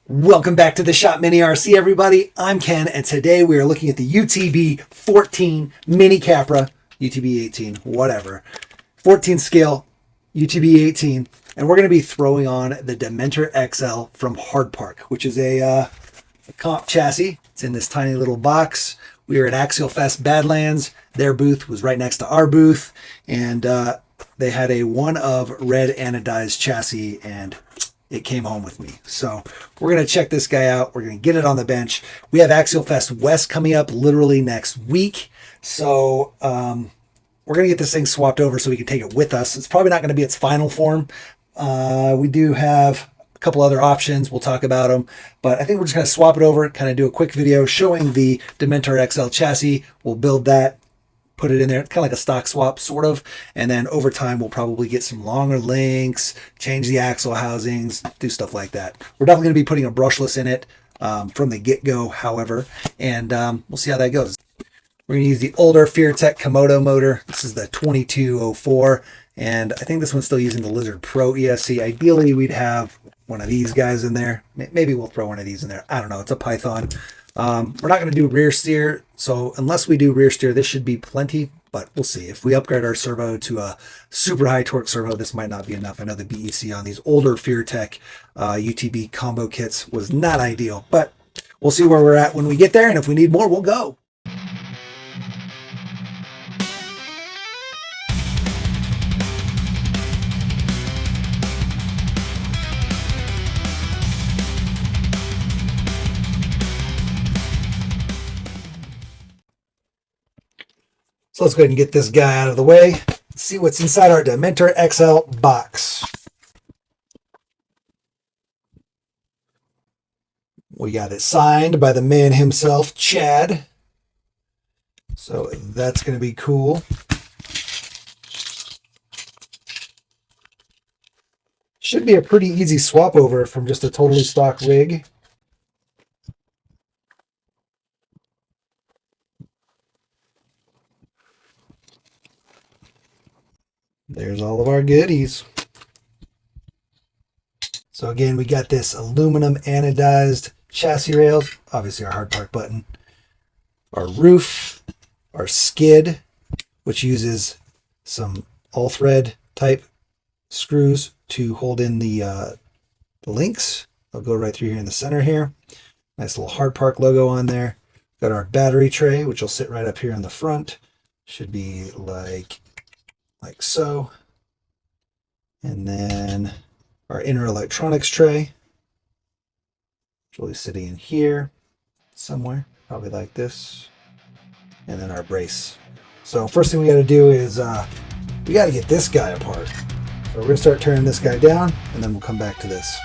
Welcome back to the Shop Mini RC, everybody. I'm Ken, and today we are looking at the UTB14 Mini Capra, UTB18, whatever, 14 scale UTB18, and we're going to be throwing on the Dementor XL from Hard Park, which is a comp chassis. It's in this tiny little box. We were at Axialfest Badlands. Their booth was right next to our booth, and they had a one of red anodized chassis, and it came home with me. So we're going to check this guy out. We're going to get it on the bench. We have Axialfest West coming up literally next week. So we're going to get this thing swapped over so we can take it with us. It's probably not going to be its final form. We do have a couple other options. We'll talk about them. But I think we're just going to swap it over, kind of do a quick video showing the Dementor XL chassis. We'll build that, put it in there, kind of like a stock swap, sort of. And then over time, we'll probably get some longer links, change the axle housings, do stuff like that. We're definitely going to be putting a brushless in it from the get-go, however, and we'll see how that goes. We're going to use the older FearTech Komodo motor. This is the 2204, and I think this one's still using the Lizard Pro ESC. Ideally, we'd have one of these guys in there. Maybe we'll throw one of these in there. I don't know. It's a Python. We're not going to do rear steer, so unless we do rear steer, this should be plenty, but we'll see. If we upgrade our servo to a super high torque servo, this might not be enough. I know the BEC on these older FearTech UTB combo kits was not ideal, but we'll see where we're at when we get there, and if we need more, we'll go. So let's go ahead and get this guy out of the way. See what's inside our Dementor XL box. We got it signed by the man himself, Chad. So that's going to be cool. Should be a pretty easy swap over from just a totally stock rig. There's all of our goodies. So again, we got this aluminum anodized chassis rails, obviously our Hard Park button, our roof, our skid, which uses some all-thread type screws to hold in the links. They'll go right through here in the center here. Nice little Hard Park logo on there. Got our battery tray, which will sit right up here in the front. Should be like so. And then our inner electronics tray, which will be sitting in here somewhere, probably like this. And then our brace. So first thing we got to do is we got to get this guy apart. So we're going to start turning this guy down, and then we'll come back to this.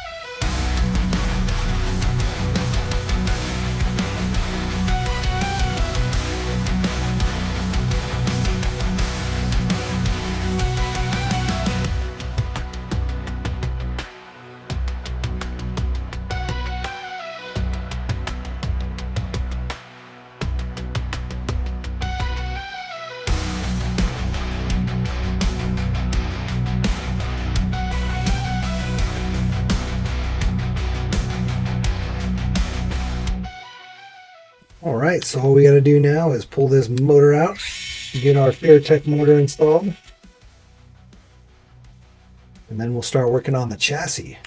All right, so all we got to do now is pull this motor out, get our FearTech motor installed, and then we'll start working on the chassis.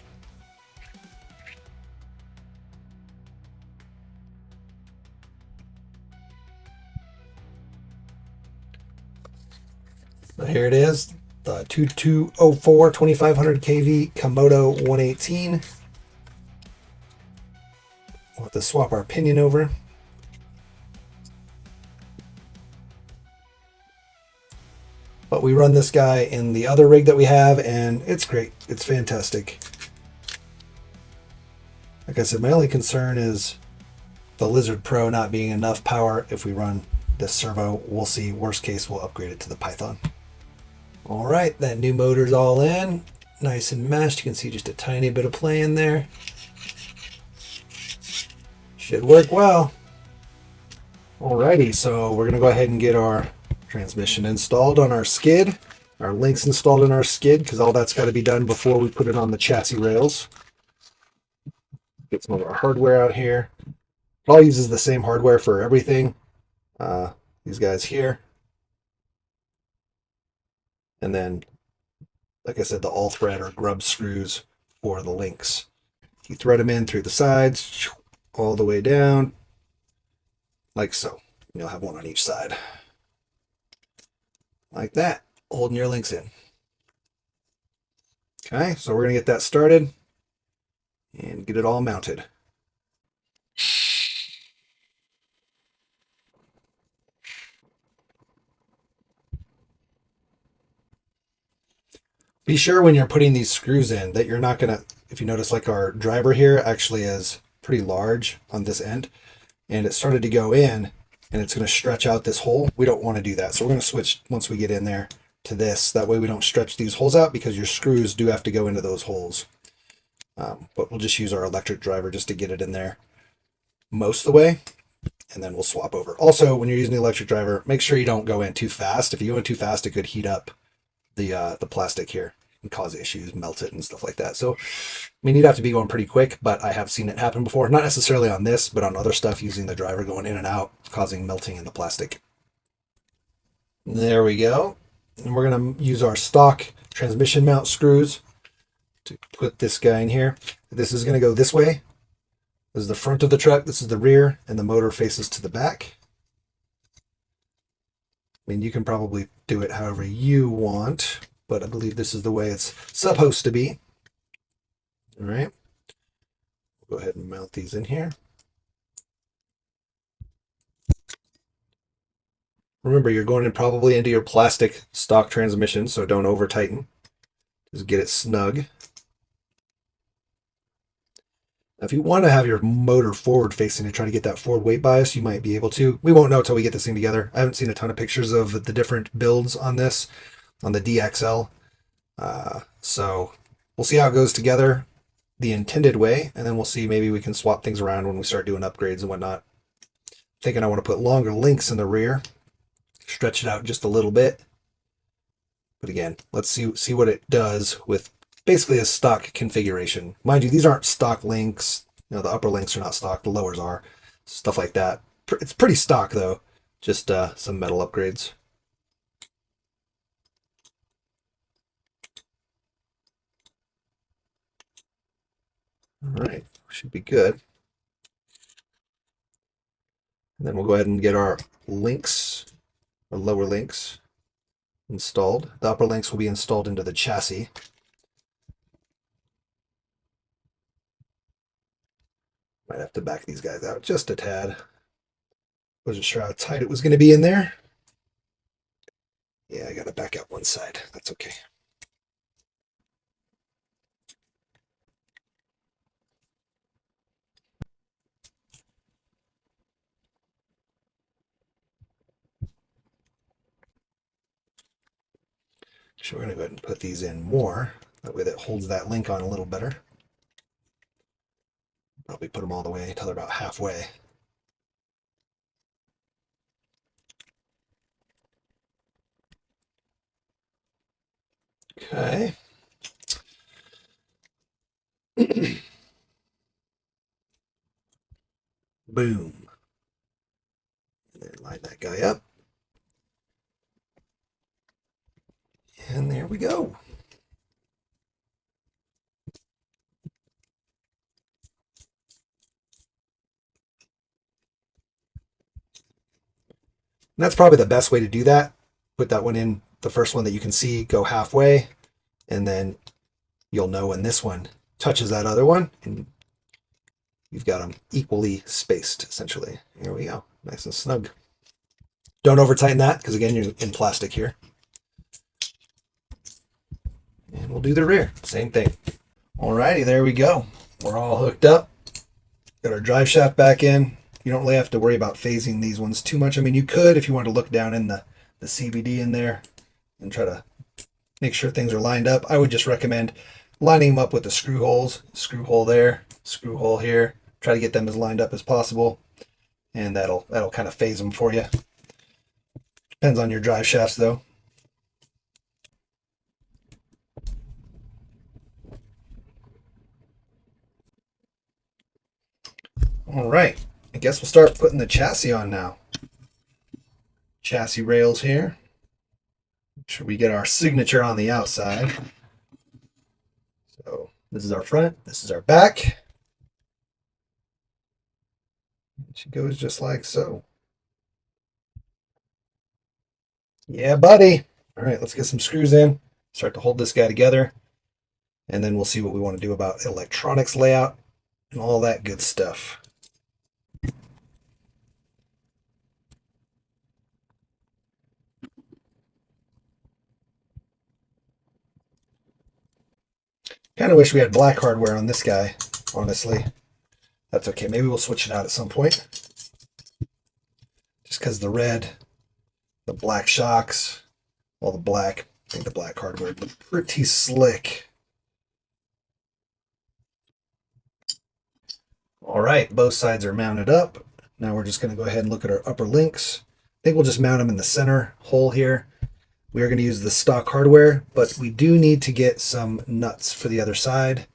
So here it is, the 2204 2500 kV Komodo 118. We'll have to swap our pinion over. But we run this guy in the other rig that we have, and it's great. It's fantastic. Like I said, my only concern is the Lizard Pro not being enough power. If we run this servo, we'll see. Worst case, we'll upgrade it to the Python. All right, that new motor's all in. Nice and meshed. You can see just a tiny bit of play in there. Should work well. Alrighty, so we're going to go ahead and get our transmission installed on our skid, our links installed in our skid, because all that's got to be done before we put it on the chassis rails. Get some of our hardware out here. It all uses the same hardware for everything. These guys here. And then, like I said, the all thread or grub screws for the links. You thread them in through the sides, all the way down, like so. You'll have one on each side. Like that, holding your links in. Okay, so we're going to get that started and get it all mounted. Be sure when you're putting these screws in that you're not going to, if you notice like our driver here actually is pretty large on this end and it started to go in and it's going to stretch out this hole. We don't want to do that. So we're going to switch once we get in there to this. That way we don't stretch these holes out because your screws do have to go into those holes. But we'll just use our electric driver just to get it in there most of the way. And then we'll swap over. Also, when you're using the electric driver, make sure you don't go in too fast. If you go in too fast, it could heat up the plastic here and cause issues, melt it and stuff like that. So, I mean, you'd have to be going pretty quick, but I have seen it happen before. Not necessarily on this, but on other stuff using the driver going in and out, causing melting in the plastic. There we go. And we're going to use our stock transmission mount screws to put this guy in here. This is going to go this way. This is the front of the truck, this is the rear, and the motor faces to the back. I mean, you can probably do it however you want, but I believe this is the way it's supposed to be. All right. We'll go ahead and mount these in here. Remember, you're going in probably into your plastic stock transmission, so don't over tighten. Just get it snug. Now, if you want to have your motor forward facing and try to get that forward weight bias, you might be able to. We won't know until we get this thing together. I haven't seen a ton of pictures of the different builds on this, on the DXL. So we'll see how it goes together the intended way, and then we'll see maybe we can swap things around when we start doing upgrades and whatnot. Thinking I want to put longer links in the rear, stretch it out just a little bit. But again, let's see what it does with basically a stock configuration. Mind you, these aren't stock links. You know, the upper links are not stock, the lowers are. Stuff like that. It's pretty stock though. Just some metal upgrades. All right, should be good. And then we'll go ahead and get our links, our lower links, installed. The upper links will be installed into the chassis. Might have to back these guys out just a tad. Wasn't sure how tight it was going to be in there. Yeah, I got to back out one side. That's okay. So we're going to go ahead and put these in more. That way that holds that link on a little better. Probably put them all the way until they're about halfway. Okay. Boom. And then line that guy up. And there we go. And that's probably the best way to do that. Put that one in, the first one that you can see, go halfway, and then you'll know when this one touches that other one, and you've got them equally spaced, essentially. Here we go, nice and snug. Don't over tighten that, because again, you're in plastic here. And we'll do the rear, same thing. Alrighty, there we go. We're all hooked up. Got our drive shaft back in. You don't really have to worry about phasing these ones too much. I mean, you could if you want to look down in the CVD in there and try to make sure things are lined up. I would just recommend lining them up with the screw holes. Screw hole there, screw hole here. Try to get them as lined up as possible, and that'll kind of phase them for you. Depends on your drive shafts though. All right, I guess we'll start putting the chassis on now. Chassis rails here. Make sure we get our signature on the outside. So this is our front, this is our back. She goes just like so. Yeah, buddy. All right, let's get some screws in, start to hold this guy together, and then we'll see what we want to do about electronics layout and all that good stuff. Kind of wish we had black hardware on this guy, honestly. That's okay. Maybe we'll switch it out at some point. Just because the red, the black shocks, all the black, I think the black hardware look pretty slick. All right, both sides are mounted up. Now we're just going to go ahead and look at our upper links. I think we'll just mount them in the center hole here. We are going to use the stock hardware, but we do need to get some nuts for the other side.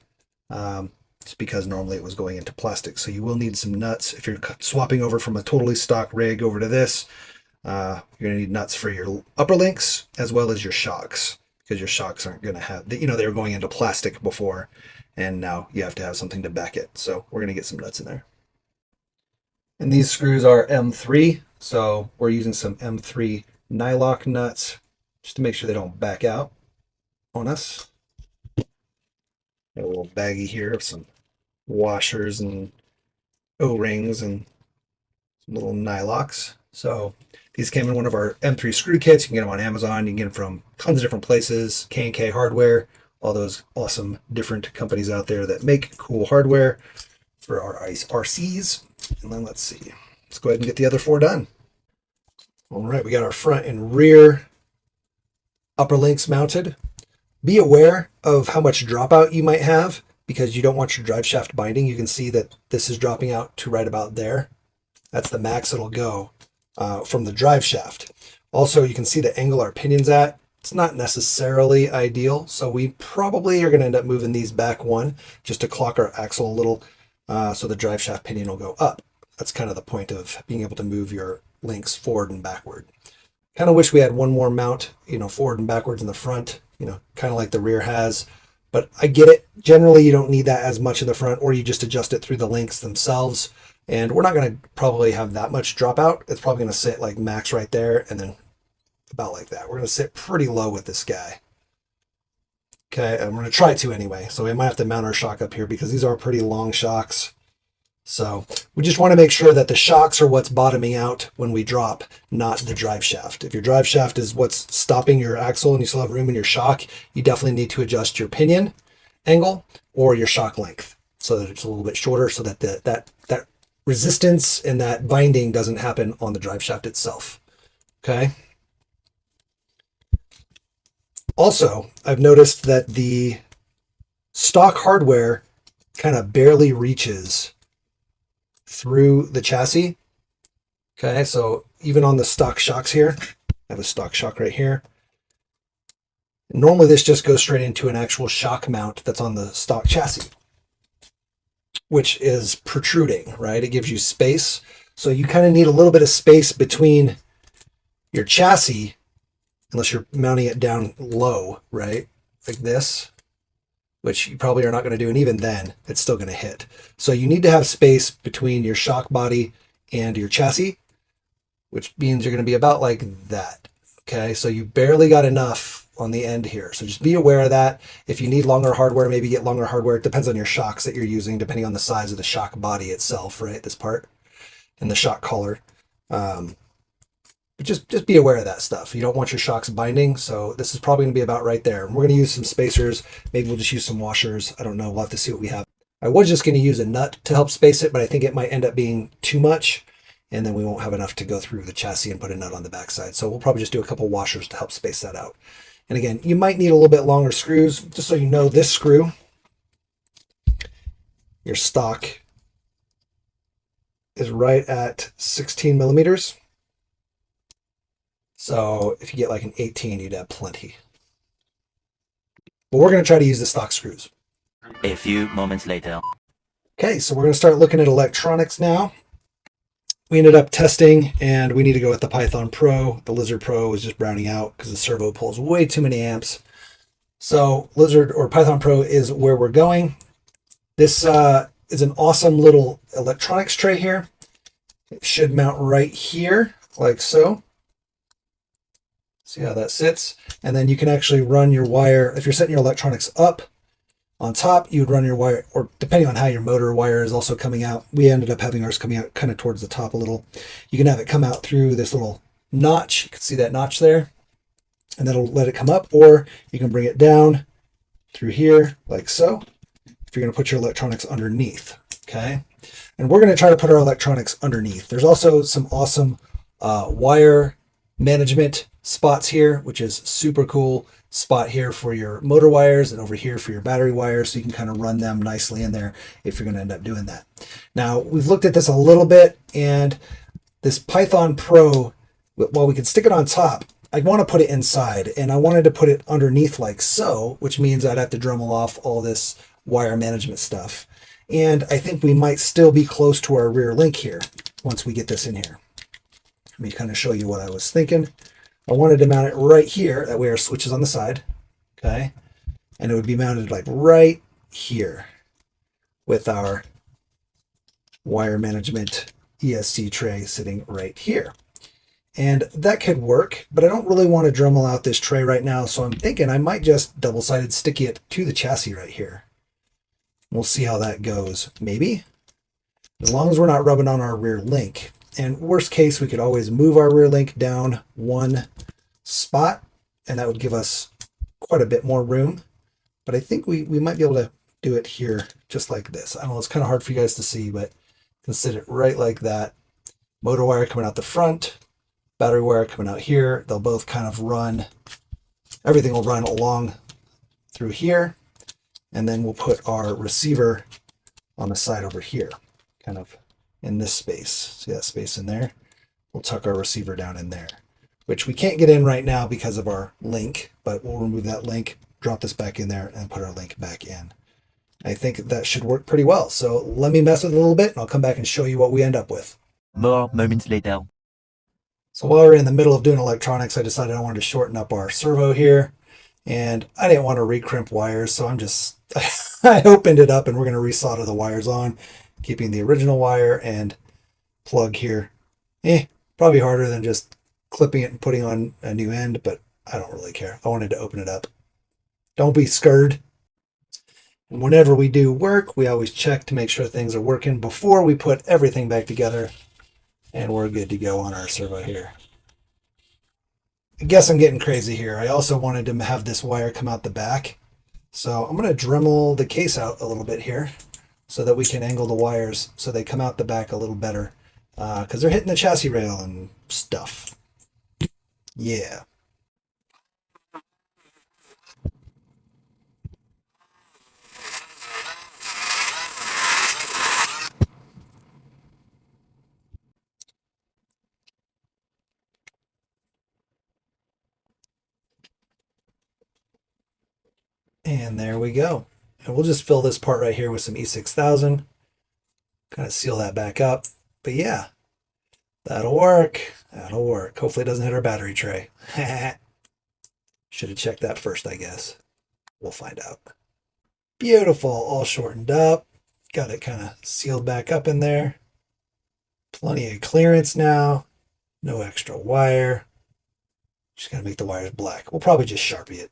It's because normally it was going into plastic, so you will need some nuts. If you're swapping over from a totally stock rig over to this, you're going to need nuts for your upper links as well as your shocks, because your shocks aren't going to have, they were going into plastic before, and now you have to have something to back it. So we're going to get some nuts in there. And these screws are M3, so we're using some M3 nylock nuts just to make sure they don't back out on us. Got a little baggie here of some washers and O-rings and some little nylocks. So these came in one of our M3 screw kits. You can get them on Amazon. You can get them from tons of different places. K&K Hardware, all those awesome different companies out there that make cool hardware for our RCs. And then let's see. Let's go ahead and get the other four done. All right, we got our front and rear upper links mounted. Be aware of how much dropout you might have because you don't want your drive shaft binding. You can see that this is dropping out to right about there. That's the max it'll go from the drive shaft. Also, you can see the angle our pinion's at. It's not necessarily ideal, so we probably are going to end up moving these back one just to clock our axle a little so the drive shaft pinion will go up. That's kind of the point of being able to move your links forward and backward. Kind of wish we had one more mount, forward and backwards in the front, kind of like the rear has. But I get it. Generally, you don't need that as much in the front, or you just adjust it through the links themselves. And we're not going to probably have that much dropout. It's probably going to sit like max right there, and then about like that. We're going to sit pretty low with this guy. Okay, and we're going to try to anyway. So we might have to mount our shock up here because these are pretty long shocks. So we just want to make sure that the shocks are what's bottoming out when we drop, not the drive shaft. If your drive shaft is what's stopping your axle and you still have room in your shock, you definitely need to adjust your pinion angle or your shock length so that it's a little bit shorter so that that resistance and that binding doesn't happen on the drive shaft itself. Okay. Also, I've noticed that the stock hardware kind of barely reaches through the chassis. Okay, so even on the stock shocks here, I have a stock shock right here. Normally this just goes straight into an actual shock mount that's on the stock chassis, which is protruding, right? It gives you space. So you kind of need a little bit of space between your chassis, unless you're mounting it down low, right? Like this, which you probably are not going to do. And even then, it's still going to hit. So you need to have space between your shock body and your chassis, which means you're going to be about like that. Okay, so you barely got enough on the end here. So just be aware of that. If you need longer hardware, maybe get longer hardware. It depends on your shocks that you're using, depending on the size of the shock body itself, right? This part and the shock collar. But just be aware of that stuff. You don't want your shocks binding, so this is probably going to be about right there. We're going to use some spacers. Maybe we'll just use some washers. I don't know. We'll have to see what we have. I was just going to use a nut to help space it, but I think it might end up being too much, and then we won't have enough to go through the chassis and put a nut on the backside. So we'll probably just do a couple washers to help space that out. And again, you might need a little bit longer screws. Just so you know, this screw, your stock, is right at 16 millimeters. So if you get like an 18, you'd have plenty. But we're going to try to use the stock screws. A few moments later. Okay, so we're going to start looking at electronics now. We ended up testing, and we need to go with the Python Pro. The Lizard Pro is just browning out because the Servo pulls way too many amps. So Lizard or Python Pro is where we're going. This is an awesome little electronics tray here. It should mount right here, like so. See how that sits? And then you can actually run your wire. If you're setting your electronics up on top, you would run your wire, or depending on how your motor wire is also coming out. We ended up having ours coming out kind of towards the top a little. You can have it come out through this little notch. You can see that notch there, and that'll let it come up, or you can bring it down through here like so if you're going to put your electronics underneath. Okay, and we're going to try to put our electronics underneath. There's also some awesome wire management spots here, which is super cool. Spot here for your motor wires and over here for your battery wires, so you can kind of run them nicely in there if you're going to end up doing that. Now, we've looked at this a little bit, and this Python Pro, while we can stick it on top, I want to put it inside, and I wanted to put it underneath like so, which means I'd have to Dremel off all this wire management stuff. And I think we might still be close to our rear link here once we get this in here. Let me kind of show you what I was thinking. I wanted to mount it right here. That way our switch is on the side. Okay. And it would be mounted like right here with our wire management ESC tray sitting right here. And that could work, but I don't really want to Dremel out this tray right now. So I'm thinking I might just double-sided sticky it to the chassis right here. We'll see how that goes. Maybe. As long as we're not rubbing on our rear link. And worst case, we could always move our rear link down one spot, and that would give us quite a bit more room. But I think we might be able to do it here just like this. I don't know, it's kind of hard for you guys to see, but you can sit it right like that. Motor wire coming out the front, battery wire coming out here. They'll both kind of run, everything will run along through here. And then we'll put our receiver on the side over here, kind of in this space. See that space in there? We'll tuck our receiver down in there, which we can't get in right now because of our link, but we'll remove that link, drop this back in there, and put our link back in. I think that should work pretty well. So let me mess with it a little bit, and I'll come back and show you what we end up with. More moments later. So while we're in the middle of doing electronics, I decided I wanted to shorten up our servo here, and I didn't want to recrimp wires, so I'm just, I opened it up, and we're going to resolder the wires on, keeping the original wire and plug here. Probably harder than just clipping it and putting on a new end, but I don't really care. I wanted to open it up. Don't be scared. And whenever we do work, we always check to make sure things are working before we put everything back together, and we're good to go on our servo here. I guess I'm getting crazy here. I also wanted to have this wire come out the back. So I'm going to Dremel the case out a little bit here so that we can angle the wires so they come out the back a little better, because they're hitting the chassis rail and stuff. Yeah. And there we go. And we'll just fill this part right here with some E6000. Kind of seal that back up. But yeah, that'll work. That'll work. Hopefully it doesn't hit our battery tray. Should have checked that first, I guess. We'll find out. Beautiful. All shortened up. Got it kind of sealed back up in there. Plenty of clearance now. No extra wire. Just going to make the wires black. We'll probably just Sharpie it.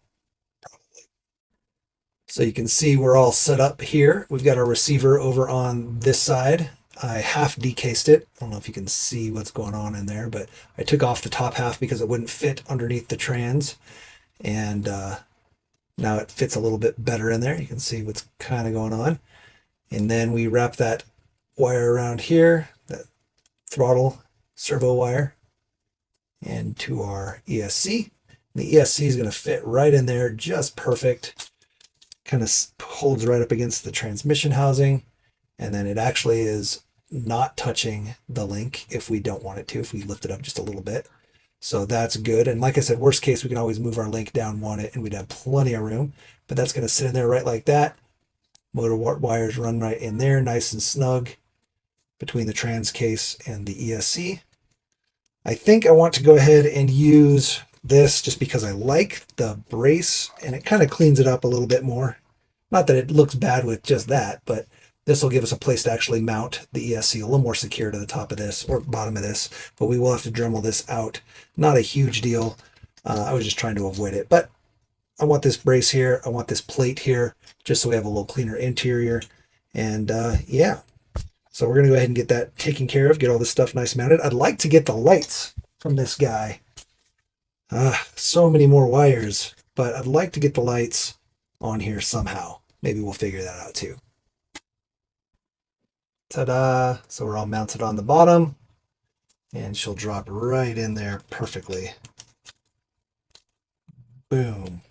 So you can see we're all set up here. We've got our receiver over on this side. I half decased it. I don't know if you can see what's going on in there, but I took off the top half because it wouldn't fit underneath the trans. And now it fits a little bit better in there. You can see what's kind of going on. And then we wrap that wire around here, that throttle servo wire, into our ESC. And the ESC is going to fit right in there, just perfect. Kind of holds right up against the transmission housing, and then it actually is not touching the link if we don't want it to, if we lift it up just a little bit. So that's good. And like I said, worst case, we can always move our link down one and we'd have plenty of room, but that's going to sit in there right like that. Motor wires run right in there, nice and snug between the trans case and the ESC. I think I want to go ahead and use this just because I like the brace and it kind of cleans it up a little bit more. Not that it looks bad with just that, but this will give us a place to actually mount the ESC a little more secure to the top of this or bottom of this, but we will have to Dremel this out. Not a huge deal. I was just trying to avoid it, but I want this brace here. I want this plate here just so we have a little cleaner interior. And yeah, so we're going to go ahead and get that taken care of, get all this stuff nice mounted. I'd like to get the lights from this guy. So many more wires, but I'd like to get the lights on here somehow. Maybe we'll figure that out too. Ta-da! So we're all mounted on the bottom, and she'll drop right in there perfectly. Boom.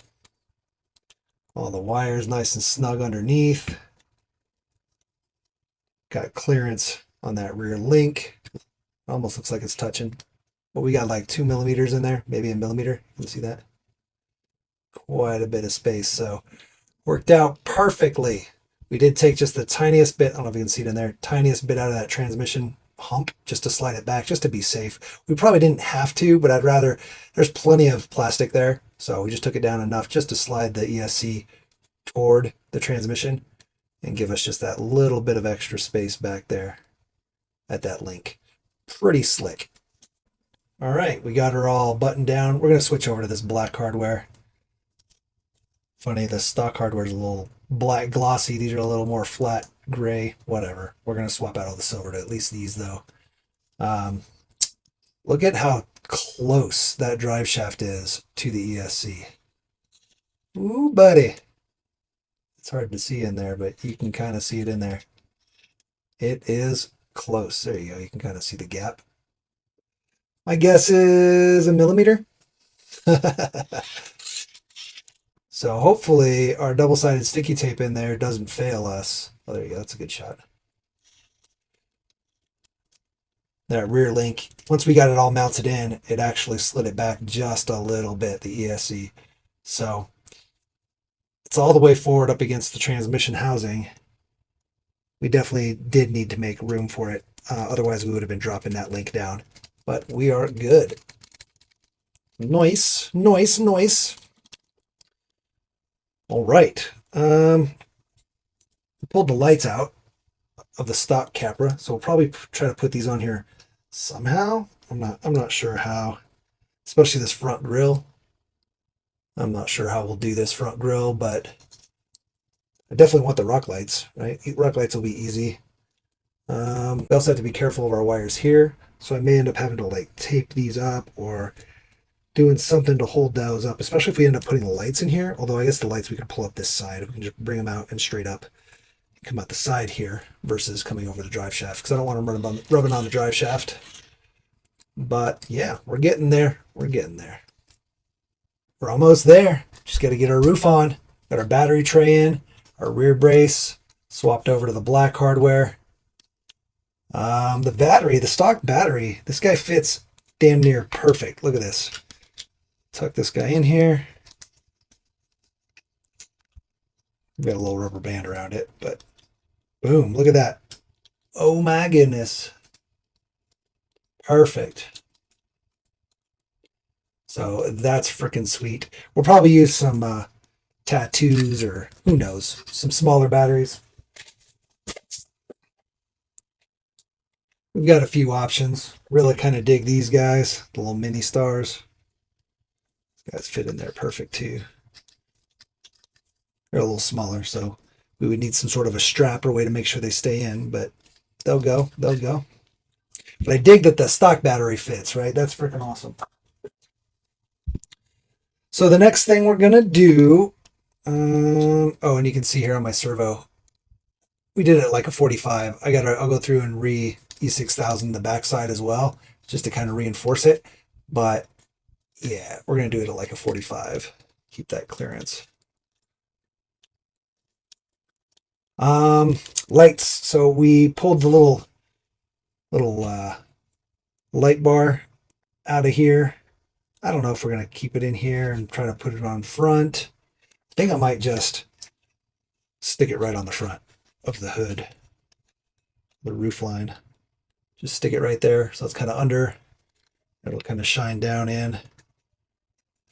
All the wires nice and snug underneath. Got clearance on that rear link. Almost looks like it's touching. But we got like 2 millimeters in there, maybe a millimeter. You see that? Quite a bit of space. So worked out perfectly. We did take just the tiniest bit, I don't know if you can see it in there, tiniest bit out of that transmission hump just to slide it back, just to be safe. We probably didn't have to, but I'd rather, there's plenty of plastic there. So we just took it down enough just to slide the ESC toward the transmission and give us just that little bit of extra space back there at that link. Pretty slick. All right, we got her all buttoned down. We're going to switch over to this black hardware. Funny, the stock hardware is a little black glossy. These are a little more flat gray, whatever. We're going to swap out all the silver to at least these though. Look at how close that drive shaft is to the ESC. Ooh, buddy. It's hard to see in there, but you can kind of see it in there. It is close. There you go. You can kind of see the gap. My guess is a millimeter. So hopefully our double-sided sticky tape in there doesn't fail us. Oh, there you go. That's a good shot. That rear link, once we got it all mounted in, it actually slid it back just a little bit, the ESC. So it's all the way forward up against the transmission housing. We definitely did need to make room for it. Otherwise, we would have been dropping that link down. But we are good. Nice, nice, nice. All right. We pulled the lights out of the stock Capra, so we'll probably try to put these on here somehow. I'm not sure how. Especially this front grille. I'm not sure how we'll do this front grille, but I definitely want the rock lights, right? Rock lights will be easy. We also have to be careful of our wires here, so I may end up having to like tape these up or doing something to hold those up, especially if we end up putting the lights in here. Although I guess the lights we can pull up this side. We can just bring them out and straight up come out the side here versus coming over the drive shaft, because I don't want them rubbing on the drive shaft. But yeah, we're getting there. We're getting there. We're almost there. Just got to get our roof on. Got our battery tray in, our rear brace swapped over to the black hardware. The battery, the stock battery, this guy fits damn near perfect. Look at this. Tuck this guy in here. We've got a little rubber band around it, but boom, look at that. Oh my goodness. Perfect. So that's freaking sweet. We'll probably use some tattoos or who knows, some smaller batteries. We've got a few options. Really kind of dig these guys, the little mini stars. These guys fit in there perfect too. They're a little smaller, so we would need some sort of a strap or way to make sure they stay in, but they'll go, they'll go. But I dig that the stock battery fits, right? That's freaking awesome. So the next thing we're gonna do, oh, and you can see here on my servo, we did it like a 45. I'll go through and E6000 the backside as well, just to kind of reinforce it. But yeah, we're gonna do it at like a 45. Keep that clearance. Lights. So we pulled the little light bar out of here. I don't know if we're gonna keep it in here and try to put it on front. I think I might just stick it right on the front of the hood, the roof line. Just stick it right there so it's kind of under. It'll kind of shine down in.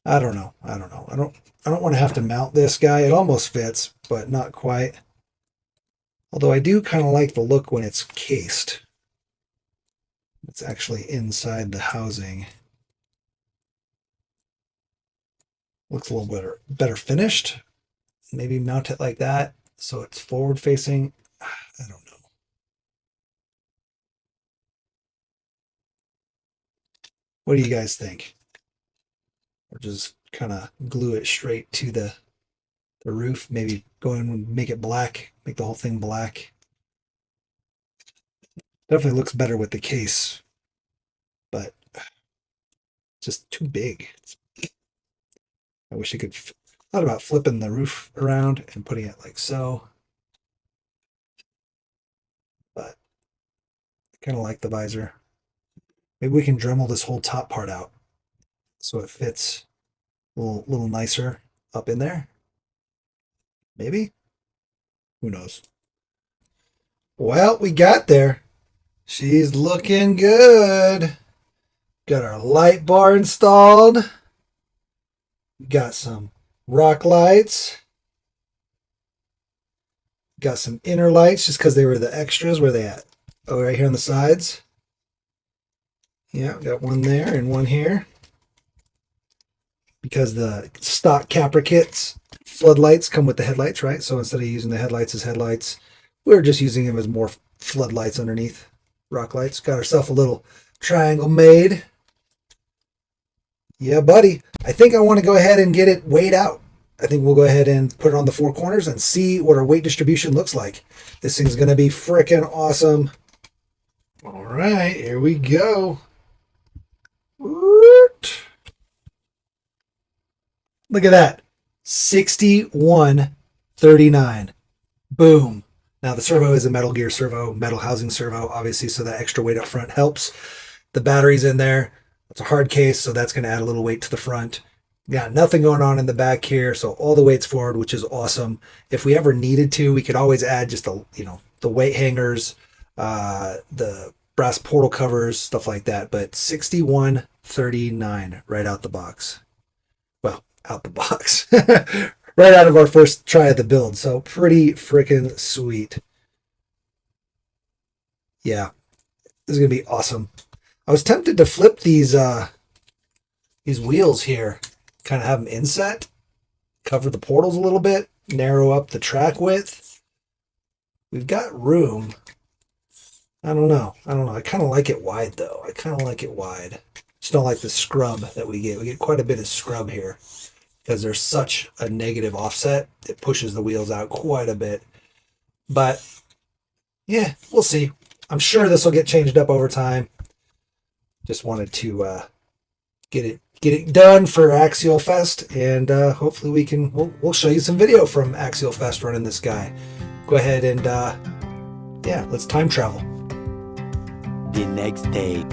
I don't know. I don't want to have to mount this guy. It almost fits, but not quite. Although I do kind of like the look when it's cased. It's actually inside the housing. Looks a little better finished. Maybe mount it like that so it's forward facing. I don't know. What do you guys think? Or just kind of glue it straight to the roof, maybe go in and make it black, make the whole thing black. Definitely looks better with the case, but just too big. I wish I could. Thought about flipping the roof around and putting it like so, but I kind of like the visor. Maybe we can Dremel this whole top part out so it fits a little nicer up in there. Maybe? Who knows? Well, we got there. She's looking good. Got our light bar installed. Got some rock lights. Got some inner lights just because they were the extras. Where are they at? Oh, right here on the sides. Yeah, got one there and one here. Because the stock Capra kits floodlights come with the headlights, right? So instead of using the headlights as headlights, we're just using them as more floodlights underneath. Rock lights. Got ourselves a little triangle made. Yeah, buddy. I think I want to go ahead and get it weighed out. I think we'll go ahead and put it on the four corners and see what our weight distribution looks like. This thing's going to be freaking awesome. All right, here we go. Look at that. 61.39. Boom. Now the servo is a metal gear servo, metal housing servo, obviously, so that extra weight up front helps. The battery's in there. It's a hard case, so that's going to add a little weight to the front. Got nothing going on in the back here, so all the weight's forward, which is awesome. If we ever needed to, we could always add just the weight hangers, the brass portal covers, stuff like that. But 61.39 right out the box. Well, out the box. Right out of our first try at the build. So pretty freaking sweet. Yeah, this is gonna be awesome. I was tempted to flip these wheels here, kind of have them inset, cover the portals a little bit, narrow up the track width. We've got room. I don't know. I kind of like it wide though. I kind of like it wide. Just don't like the scrub that we get. We get quite a bit of scrub here because there's such a negative offset. It pushes the wheels out quite a bit. But yeah, we'll see. I'm sure this will get changed up over time. Just wanted to get it done for Axialfest, and hopefully we'll show you some video from Axialfest running this guy. Go ahead and yeah, let's time travel. The next day.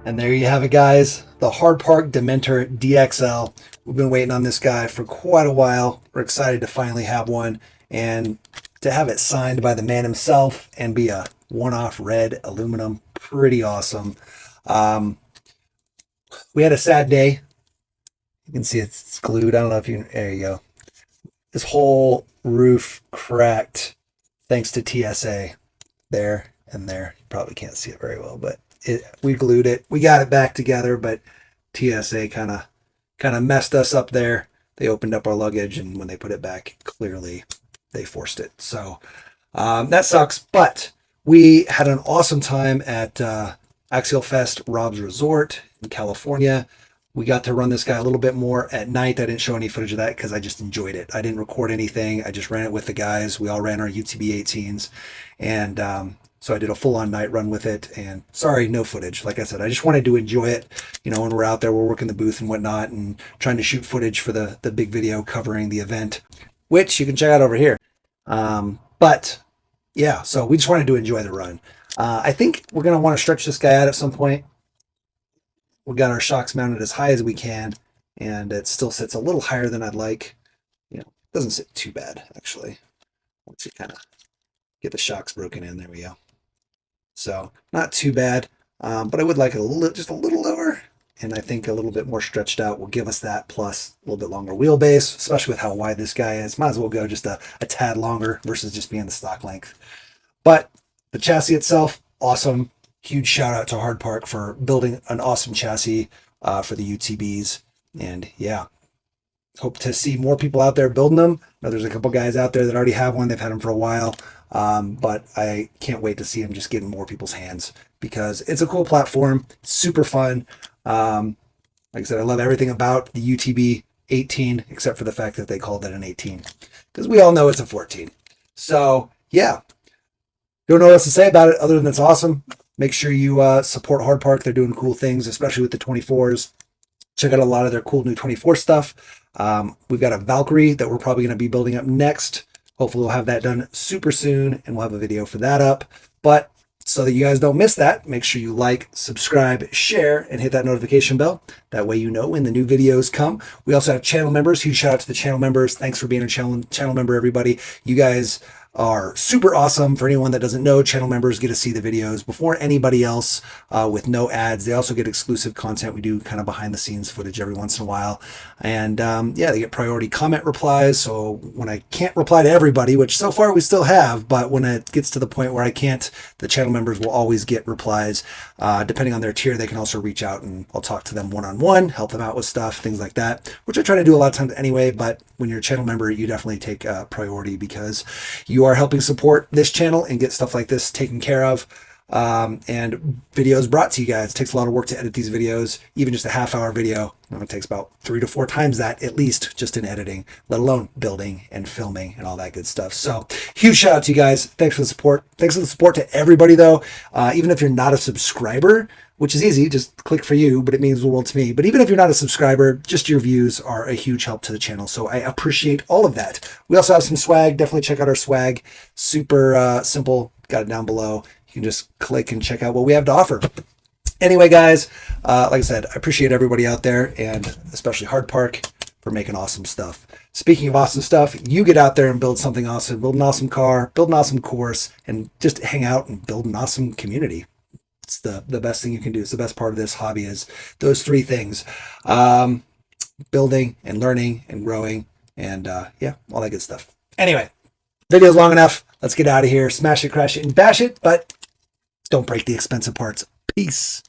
And there you have it, guys. The Hard Park Dementor DXL. We've been waiting on this guy for quite a while. We're excited to finally have one and to have it signed by the man himself and be a one-off red aluminum. Pretty awesome. We had a sad day. You can see it's glued. I don't know if you... There you go. This whole roof cracked thanks to TSA. There and there. You probably can't see it very well, but we glued it. We got it back together, but TSA kind of messed us up there. They opened up our luggage, and when they put it back, clearly they forced it. So that sucks, but we had an awesome time at Axialfest Rob's Resort in California. We got to run this guy a little bit more at night. I didn't show any footage of that because I just enjoyed it. I didn't record anything. I just ran it with the guys. We all ran our UTB18s, and so I did a full-on night run with it. And sorry, no footage. Like I said, I just wanted to enjoy it. You know, when we're out there, we're working the booth and whatnot, and trying to shoot footage for the big video covering the event, which you can check out over here. But yeah, so we just wanted to enjoy the run. I think we're gonna want to stretch this guy out at some point. We got our shocks mounted as high as we can, and it still sits a little higher than I'd like. You know, it doesn't sit too bad, actually. Once you kind of get the shocks broken in, there we go. So not too bad, but I would like it just a little lower, and I think a little bit more stretched out will give us that, plus a little bit longer wheelbase, especially with how wide this guy is. Might as well go just a tad longer versus just being the stock length. But the chassis itself, awesome. Huge shout out to Hard Park for building an awesome chassis for the UTBs. And yeah, hope to see more people out there building them. I know there's a couple guys out there that already have one. They've had them for a while. But I can't wait to see them just get in more people's hands because it's a cool platform. It's super fun. Like I said, I love everything about the UTB 18 except for the fact that they called it an 18 because we all know it's a 14. So yeah, don't know what else to say about it other than it's awesome. Make sure you support Hard Park. They're doing cool things, especially with the 24s. Check out a lot of their cool new 24 stuff. We've got a Valkyrie that we're probably going to be building up next. Hopefully we'll have that done super soon, and we'll have a video for that up. But so that you guys don't miss that, make sure you like, subscribe, share, and hit that notification bell. That way you know when the new videos come. We also have channel members. Huge shout out to the channel members. Thanks for being a channel member, everybody. You guys are super awesome. For anyone that doesn't know, channel members get to see the videos before anybody else with no ads. They also get exclusive content. We do kind of behind the scenes footage every once in a while. And yeah, they get priority comment replies. So when I can't reply to everybody, which so far we still have, but when it gets to the point where I can't, the channel members will always get replies. Depending on their tier, they can also reach out and I'll talk to them one-on-one, help them out with stuff, things like that, which I try to do a lot of times anyway. But when you're a channel member, you definitely take priority because you are helping support this channel and get stuff like this taken care of. And videos brought to you guys. It takes a lot of work to edit these videos. Even just a half-hour video, it takes about 3 to 4 times that at least just in editing, let alone building and filming and all that good stuff. So huge shout out to you guys. Thanks for the support. Thanks for the support to everybody though. Even if you're not a subscriber, which is easy, just click for you, but it means the world to me. But even if you're not a subscriber, just your views are a huge help to the channel. So I appreciate all of that. We also have some swag. Definitely check out our swag. Super simple. Got it down below. You can just click and check out what we have to offer. Anyway, guys, like I said, I appreciate everybody out there and especially Hard Park for making awesome stuff. Speaking of awesome stuff, you get out there and build something awesome, build an awesome car, build an awesome course, and just hang out and build an awesome community. It's the best thing you can do. It's the best part of this hobby is those 3 things. Building and learning and growing and yeah, all that good stuff. Anyway, video's long enough. Let's get out of here. Smash it, crash it, and bash it, but don't break the expensive parts. Peace.